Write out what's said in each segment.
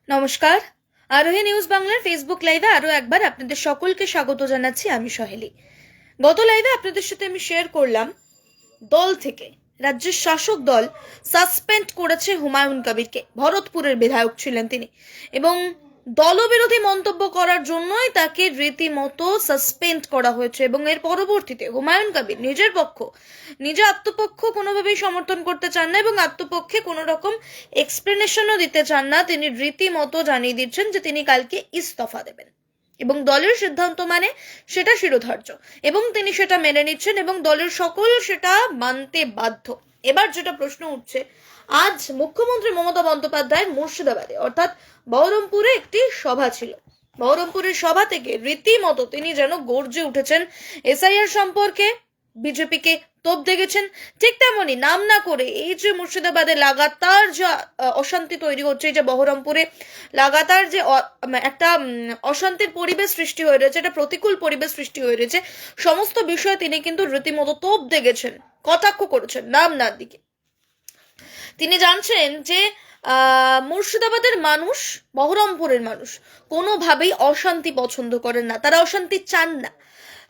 নমস্কার। আরোহী নিউজ বাংলার ফেসবুক লাইভে আরো একবার আপনাদের সকলকে স্বাগত জানাচ্ছি। আমি সহেলি। গত লাইভে আপনাদের সাথে আমি শেয়ার করলাম দল থেকে রাজ্যের শাসক দল সাসপেন্ড করেছে হুমায়ুন কবিরকে। ভরতপুরের বিধায়ক ছিলেন তিনি, এবং দলবিরোধী মন্তব্য করার জন্যই তাকে রীতিমতো সাসপেন্ড করা হয়েছে। এবং এর পরবর্তীতে হুমায়ুন কবির নিজে আত্মপক্ষ কোনোভাবেই সমর্থন করতে চান না এবং আত্মপক্ষে কোনো রকম এক্সপ্লেনেশনও দিতে চান না। তিনি রীতিমতো জানিয়ে দিচ্ছেন যে তিনি কালকে ইস্তফা দেবেন এবং দলের সিদ্ধান্ত মানে সেটা শিরোধার্য, এবং তিনি সেটা মেনে নিচ্ছেন এবং দলের সকল সেটা মানতে বাধ্য। এবার যেটা প্রশ্ন উঠছে, আজ মুখ্যমন্ত্রী মমতা বন্দ্যোপাধ্যায়ের মুর্শিদাবাদে অর্থাৎ বহরমপুরে একটি সভা ছিল। বহরমপুরের সভা থেকে রীতিমতো তিনি যেন গর্জে উঠেছেন এসআইআর সম্পর্কে, বিজেপিকে তোপ দেখেছেন। ঠিক তেমনি নাম না করে এই যে মুর্শিদাবাদে লাগাতার যা অশান্তি তৈরি হচ্ছে, এই যে বহরমপুরে লাগাতার যে একটা অশান্তির পরিবেশ সৃষ্টি হয়ে রয়েছে, একটা প্রতিকূল পরিবেশ সৃষ্টি হয়ে রয়েছে, সমস্ত বিষয়ে তিনি কিন্তু রীতিমতো তোপ দেখেছেন, কটাক্ষ করেছেন নাম না দিকে। তিনি জানছেন যে মুর্শিদাবাদের মানুষ, বহরমপুরের মানুষ কোনোভাবেই অশান্তি পছন্দ করেন না, তারা অশান্তি চান না।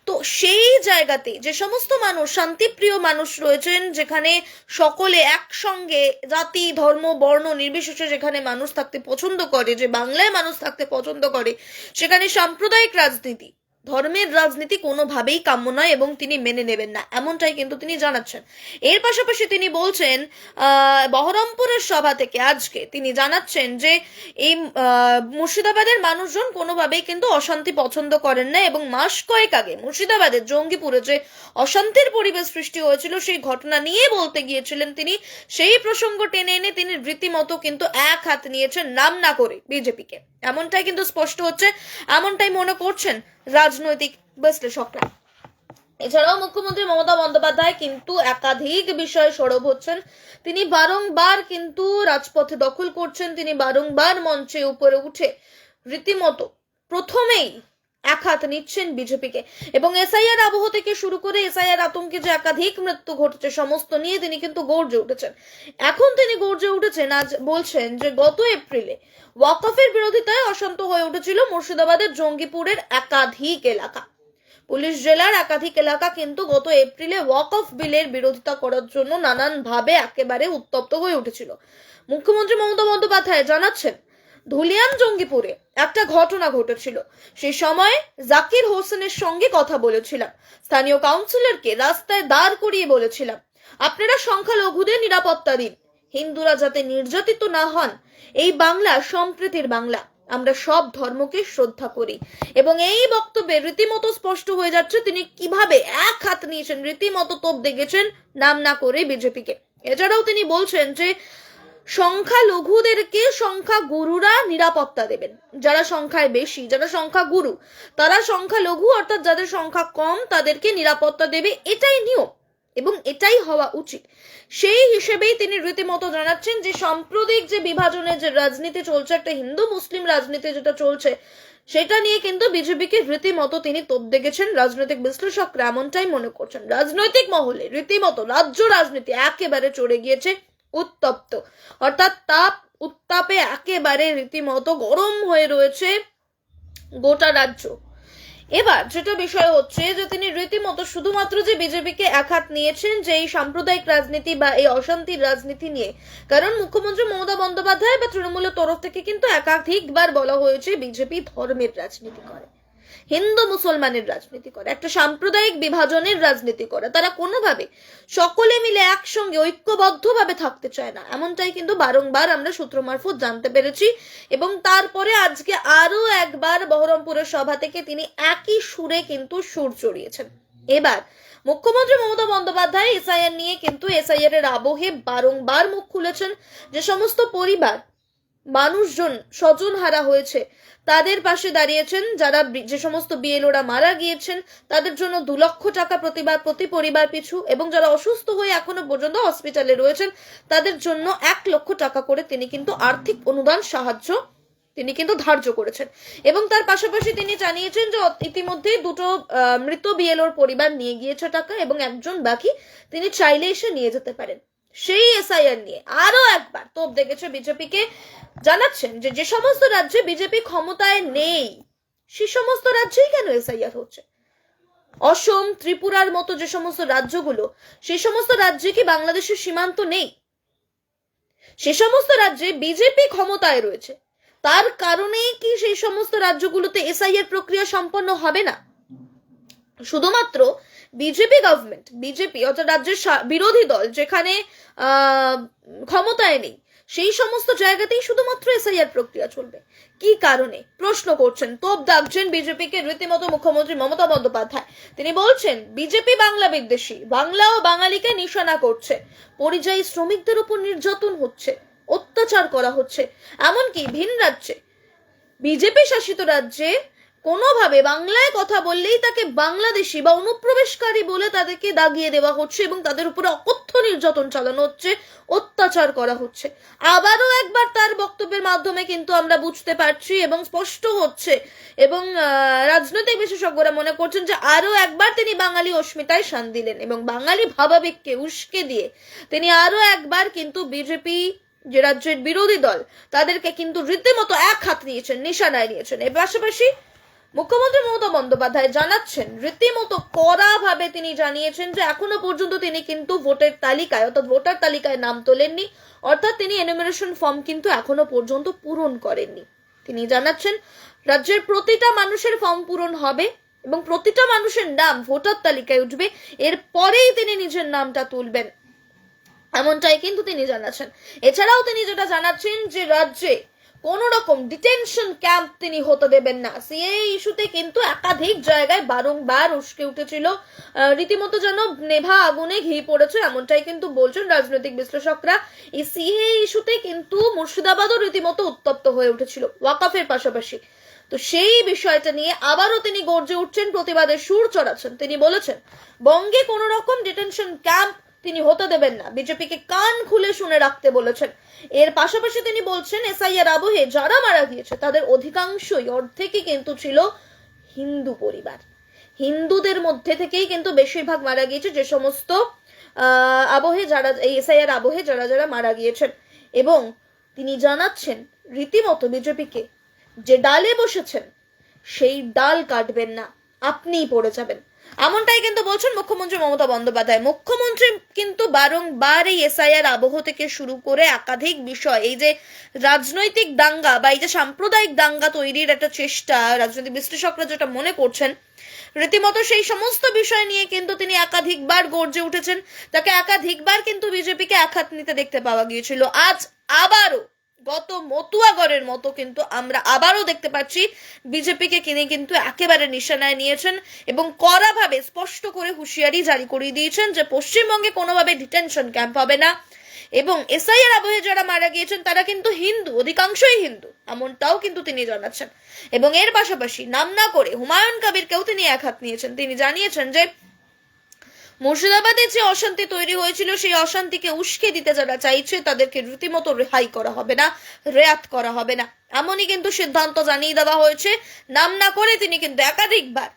তো সেই জায়গাতে যে সমস্ত মানুষ শান্তিপ্রিয় মানুষ রয়েছেন, যেখানে সকলে একসঙ্গে জাতি ধর্ম বর্ণ নির্বিশেষে যেখানে মানুষ থাকতে পছন্দ করে, যে বাংলায় মানুষ থাকতে পছন্দ করে, সেখানে সাম্প্রদায়িক রাজনীতি, ধর্মের রাজনীতি কোনোভাবেই কাম্য নয় এবং তিনি মেনে নেবেন না, এমনটাই কিন্তু তিনি জানাচ্ছেন। এর পাশাপাশি তিনি বলছেন বহরমপুরের সভা থেকে আজকে তিনি জানাচ্ছেন যে এই মুর্শিদাবাদের মানুষজন কোনোভাবেই কিন্তু অশান্তি পছন্দ করেন না, এবং মাস কয়েক আগে মুর্শিদাবাদের জঙ্গিপুরে যে অশান্তির পরিবেশ সৃষ্টি হয়েছিল সেই ঘটনা নিয়ে বলতে গিয়েছিলেন তিনি। সেই প্রসঙ্গ টেনে এনে তিনি রীতিমতো কিন্তু এক হাত নিয়েছেন নাম না করে বিজেপিকে, এমনটাই কিন্তু স্পষ্ট হচ্ছে, এমনটাই মনে করছেন রাজনৈতিক বিশ্লেষকরা। এছাড়াও মুখ্যমন্ত্রী মমতা বন্দ্যোপাধ্যায় কিন্তু একাধিক বিষয়ে সরব হচ্ছেন। তিনি বারংবার কিন্তু রাজপথে দখল করছেন, তিনি বারংবার মঞ্চে উপরে উঠে রীতিমতো প্রথমেই এক হাত নিচ্ছেন বিজেপিকে, এবং এসআইআর আবহ থেকে শুরু করে এসআইআর আতঙ্কে যে একাধিক মৃত্যু ঘটেছে সমস্ত নিয়ে তিনি কিন্তু গর্জে উঠেছেন। এখন তিনি গর্জে উঠেছেন, আজ বলছেন যে গত এপ্রিলে ওয়াকফের বিরোধিতায় অশান্ত হয়ে উঠেছিল মুর্শিদাবাদের জঙ্গিপুরের একাধিক এলাকা। পুলিশ জেলার একাধিক এলাকা কিন্তু গত এপ্রিলে ওয়াকফ বিলের বিরোধিতা করার জন্য নানানভাবে একেবারে উত্তপ্ত হয়ে উঠেছিল। মুখ্যমন্ত্রী মমতা বন্দ্যোপাধ্যায় জানাচ্ছেন, ধুলিয়ান জঙ্গিপুরে একটা ঘটনা ঘটেছিল, সেই সময় জাকির হোসেনের সঙ্গে কথা বলেছিলাম, স্থানীয় কাউন্সিলরকে রাস্তায় দাঁড় করিয়ে বলেছিলাম আপনারা সংখ্যালঘুদের নিরাপত্তা দিন, হিন্দুরা যাতে নির্যাতিত না হন। এই বাংলা সম্প্রীতির বাংলা, আমরা সব ধর্মকে শ্রদ্ধা করি। এবং এই বক্তব্যে রীতিমতো স্পষ্ট হয়ে যাচ্ছে তিনি কিভাবে এক হাত নিয়েছেন, রীতিমতো তোপ দেখেছেন নাম না করে বিজেপিকে। এছাড়াও তিনি বলছেন যে সংখ্যালঘুদেরকে সংখ্যা গুরুরা নিরাপত্তা দেবেন, যারা সংখ্যায় বেশি, যারা সংখ্যা গুরু, তারা সংখ্যালঘু অর্থাৎ যাদের সংখ্যা কম তাদেরকে নিরাপত্তা দেবে, এটাই নিয়ম এবং এটাই হওয়া উচিত। সেই হিসেবেই তিনি রীতিমতো জানাচ্ছেন যে সাম্প্রদায়িক যে বিভাজনের যে রাজনীতি চলছে, একটা হিন্দু মুসলিম রাজনীতি যেটা চলছে, সেটা নিয়ে কিন্তু বিজেপিকে রীতিমতো তিনি তোপ দেখেছেন। রাজনৈতিক বিশ্লেষকরা এমনটাই মনে করছেন। রাজনৈতিক মহলে রীতিমতো রাজ্য রাজনীতি একেবারে চড়ে গিয়েছে উত্তপ্ত, অর্থাৎ উত্তাপে একেবারে রীতিমতো গরম হয়ে রয়েছে গোটা রাজ্য। এবার যেটা বিষয় হচ্ছে যে তিনি রীতিমতো শুধুমাত্র যে বিজেপিকে এক হাত নিয়েছেন যে এই সাম্প্রদায়িক রাজনীতি বা এই অশান্তির রাজনীতি নিয়ে, কারণ মুখ্যমন্ত্রী মমতা বন্দ্যোপাধ্যায় বা তৃণমূলের তরফ থেকে কিন্তু একাধিকবার বলা হয়েছে বিজেপি ধর্মের রাজনীতি করে, হিন্দু মুসলমানের রাজনীতি করে, একটা সাম্প্রদায়িক বিভাজনের রাজনীতি করে, তারা কোনোভাবে সকলে মিলে একসঙ্গে ঐক্যবদ্ধভাবে থাকতে চায় না, এমনটাই কিন্তু বারংবার আমরা সূত্র মারফত জানতে পেরেছি। এবং তারপরে আজকে আরো একবার বহরমপুরের সভা থেকে তিনি একই সুরে কিন্তু সুর চড়িয়েছেন। এবার মুখ্যমন্ত্রী মমতা বন্দ্যোপাধ্যায় এসআইআর নিয়ে কিন্তু এসআইআর এর আবহে বারংবার মুখ খুলেছেন, যে সমস্ত পরিবার মানুষজন স্বজন হারা হয়েছে তাদের পাশে দাঁড়িয়েছেন, যারা যে সমস্ত বিএলওরা মারা গিয়েছেন তাদের জন্য 2 লক্ষ টাকা প্রতি পরিবার পিছু, এবং যারা অসুস্থ হয়ে এখনো পর্যন্ত হসপিটালে রয়েছেন তাদের জন্য 1 লক্ষ টাকা করে তিনি কিন্তু আর্থিক অনুদান সাহায্য তিনি কিন্তু ধার্য করেছেন। এবং তার পাশাপাশি তিনি জানিয়েছেন যে ইতিমধ্যে 2টো মৃত বিএলওর পরিবার নিয়ে গিয়েছে টাকা, এবং একজন বাকি তিনি চাইলে এসে নিয়ে যেতে পারেন। সেই এসআইআর নিয়ে আরো একবার তোপ দেখেছে বিজেপিকে, জানাচ্ছেন যে যে সমস্ত রাজ্যে বিজেপি ক্ষমতায় নেই সে সমস্ত রাজ্যেই কেন এসআইআর হচ্ছে। অসম, ত্রিপুরার মতো যে সমস্ত রাজ্যগুলো, সেই সমস্ত রাজ্যে কি বাংলাদেশের সীমান্ত নেই? সে সমস্ত রাজ্যে বিজেপি ক্ষমতায় রয়েছে, তার কারণেই কি সেই সমস্ত রাজ্যগুলোতে এসআইআর প্রক্রিয়া সম্পন্ন হবে না? শুধুমাত্র বিজেপি গভর্নমেন্ট, বিজেপি অর্থাৎ রাজ্যের বিরোধী দল যেখানে ক্ষমতায় নেই সেই সমস্ত জায়গাতেই শুধুমাত্র এসআইআর প্রক্রিয়া চলবে। কি কারণে প্রশ্ন করছেন, তোপ দাগছেন বিজেপিকে রীতিমতো মুখ্যমন্ত্রী মমতা বন্দ্যোপাধ্যায়। তিনি বলছেন বিজেপি বাংলা বিদ্বেষী, বাংলা ও বাঙালিকে নিশানা করছে, পরিযায়ী শ্রমিকদের উপর নির্যাতন হচ্ছে, অত্যাচার করা হচ্ছে, এমনকি ভিন রাজ্যে বিজেপি শাসিত রাজ্যে কোনোভাবে বাংলায় কথা বললেই তাকে বাংলাদেশি বা অনুপ্রবেশকারী বলে তাদেরকে দাগিয়ে দেওয়া হচ্ছে এবং তাদের উপরে অকথ্য নির্যাতন চালানো হচ্ছে, অত্যাচার করা হচ্ছে। আবারও একবার তার বক্তব্যের মাধ্যমে কিন্তু আমরা বুঝতে পারছি এবং স্পষ্ট হচ্ছে, এবং রাজনৈতিক বিশেষজ্ঞরা মনে করছেন যে আরো একবার তিনি বাঙালি অস্মিতায় শান দিলেন এবং বাঙালি ভাবাবেগকে উস্কে দিয়ে তিনি আরো একবার কিন্তু বিজেপি যে রাজ্যের বিরোধী দল তাদেরকে কিন্তু রীতিমতো এক হাত নিয়েছেন, নিশানায় নিয়েছেন। এর পাশাপাশি মুখ্যমন্ত্রী মমতা বন্দ্যোপাধ্যায় জানাচ্ছেন, রীতিমতো কড়া ভাবে তিনি জানিয়েছেন যে এখনো পর্যন্ত তিনি কিন্তু ভোটের তালিকায় অর্থাৎ ভোটার তালিকায় নাম তোলেননি, অর্থাৎ তিনি এনুমারেশন ফর্ম কিন্তু এখনো পর্যন্ত পূরণ করেননি। তিনি জানাচ্ছেন রাজ্যের প্রতিটা মানুষের ফর্ম পূরণ হবে এবং প্রতিটা মানুষের নাম ভোটার তালিকায় উঠবে, এরপরেই তিনি নিজের নামটা তুলবেন, এমনটাই কিন্তু তিনি জানাচ্ছেন। এছাড়াও তিনি যেটা জানাচ্ছেন যে রাজ্যে কোন রকম ডিটেনশন ক্যাম্প তিনি হতে দেবেন না। সিএএ ইস্যুতে কিন্তু একাধিক জায়গায় বারংবার উস্কে উঠেছিল, রীতিমতো যেন নেভা আগুনে ঘি পড়েছে, এমনটাই কিন্তু বলছেন রাজনৈতিক বিশ্লেষকরা। এই সিএএ ইস্যুতে কিন্তু মুর্শিদাবাদও রীতিমতো উত্তপ্ত হয়ে উঠেছিল ওয়াকাফের পাশাপাশি। তো সেই বিষয়টা নিয়ে আবারও তিনি গর্জে উঠছেন, প্রতিবাদের সুর চড়াচ্ছেন। তিনি বলেছেন বঙ্গে কোন রকম ডিটেনশন ক্যাম্প তিনি হতে দেবেন না, বিজেপিকে কান খুলে শুনে রাখতে বলেছেন। এর পাশাপাশি তিনি বলছেন এসআইআর আবহে যারা মারা গিয়েছে তাদের অধিকাংশই অর্ধেকই কিন্তু ছিল হিন্দু পরিবার, হিন্দুদের মধ্যে থেকেই কিন্তু বেশিরভাগ মারা গিয়েছে যে সমস্ত আবহে যারা এই এসআইআর আবহে যারা যারা মারা গিয়েছেন। এবং তিনি জানাচ্ছেন রীতিমতো বিজেপিকে যে ডালে বসেছেন সেই ডাল কাটবেন না, আপনিই পড়ে যাবেন, এমনটাই কিন্তু বলছেন মুখ্যমন্ত্রী মমতা বন্দ্যোপাধ্যায়। মুখ্যমন্ত্রী কিন্তু বারংবার এই এসআইআর আবহ থেকে শুরু করে একাধিক বিষয়, এই যে রাজনৈতিক দাঙ্গা বা এই যে সাম্প্রদায়িক দাঙ্গা তৈরির একটা চেষ্টা রাজনৈতিক বিশ্লেষকরা যেটা মনে করছেন, রীতিমতো সেই সমস্ত বিষয় নিয়ে কিন্তু তিনি একাধিকবার গর্জে উঠেছেন। তাকে একাধিকবার কিন্তু বিজেপিকে এক হাত নিতে দেখতে পাওয়া গিয়েছিল। আজ আবারও গত মতুয়াগড়ের মতো কিন্তু আমরা আবারও দেখতে পাচ্ছি বিজেপিকে তিনি কিন্তু একেবারে নিশানায় নিয়েছেন এবং কড়াভাবে স্পষ্ট করে হুঁশিয়ারি জারি করে দিয়েছেন যে পশ্চিমবঙ্গে কোনোভাবে ডিটেনশন ক্যাম্প হবে না এবং এসআইআর আবহে যারা মারা গিয়েছেন তারা কিন্তু হিন্দু, অধিকাংশই হিন্দু, এমনটাও কিন্তু তিনি জানাচ্ছেন। এবং এর পাশাপাশি নাম না করে হুমায়ুন কবিরকেও তিনি এক হাত নিয়েছেন। তিনি জানিয়েছেন যে মুর্শিদাবাদে যে অশান্তি তৈরি হয়েছিল সেই অশান্তিকে উস্কে দিতে যারা চাইছে তাদেরকে রীতিমতো রেহাই করা হবে না, রেয়াত করা হবে না, এমনই কিন্তু সিদ্ধান্ত জানিয়ে দেওয়া হয়েছে। নাম না করে তিনি কিন্তু একাধিকবার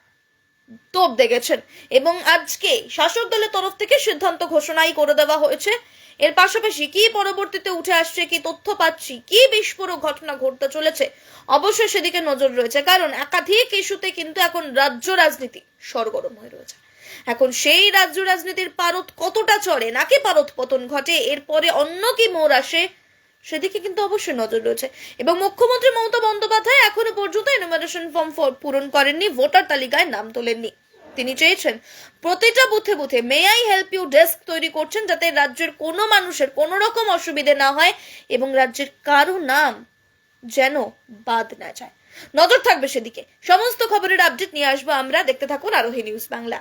তোপ দেখেছেন এবং আজকে শাসক দলের তরফ থেকে সিদ্ধান্ত ঘোষণাই করে দেওয়া হয়েছে। এর পাশাপাশি কি পরবর্তীতে উঠে আসছে, কি তথ্য পাচ্ছি, কি বিস্ফোরক ঘটনা ঘটতে চলেছে, অবশ্যই সেদিকে নজর রয়েছে, কারণ একাধিক ইস্যুতে কিন্তু এখন রাজ্য রাজনীতি সরগরম হয়ে রয়েছে। এখন সেই রাজ্য রাজনীতির পারদ কতটা চড়ে নাকি পারদ পতন ঘটে, এরপরে অন্য কি মোড় আসে, সেদিকে কিন্তু অবশ্যই নজর রয়েছে। এবং মুখ্যমন্ত্রী মমতা বন্দ্যোপাধ্যায় এখনো পর্যন্ত এনুমারেশন ফর্ম পূরণ করেননি, ভোটার তালিকায় নাম তোলেননি। তিনি চেয়েছেন প্রতিটা বুথে বুথে may I help you desk তৈরি করছেন, যাতে রাজ্যের কোনো মানুষের কোনো রকম অসুবিধে না হয় এবং রাজ্যের কারো নাম যেন বাদ না যায়। নজর থাকবে সেদিকে। সমস্ত খবরের আপডেট নিয়ে আসবো আমরা, দেখতে থাকুন আরোহী নিউজ বাংলা।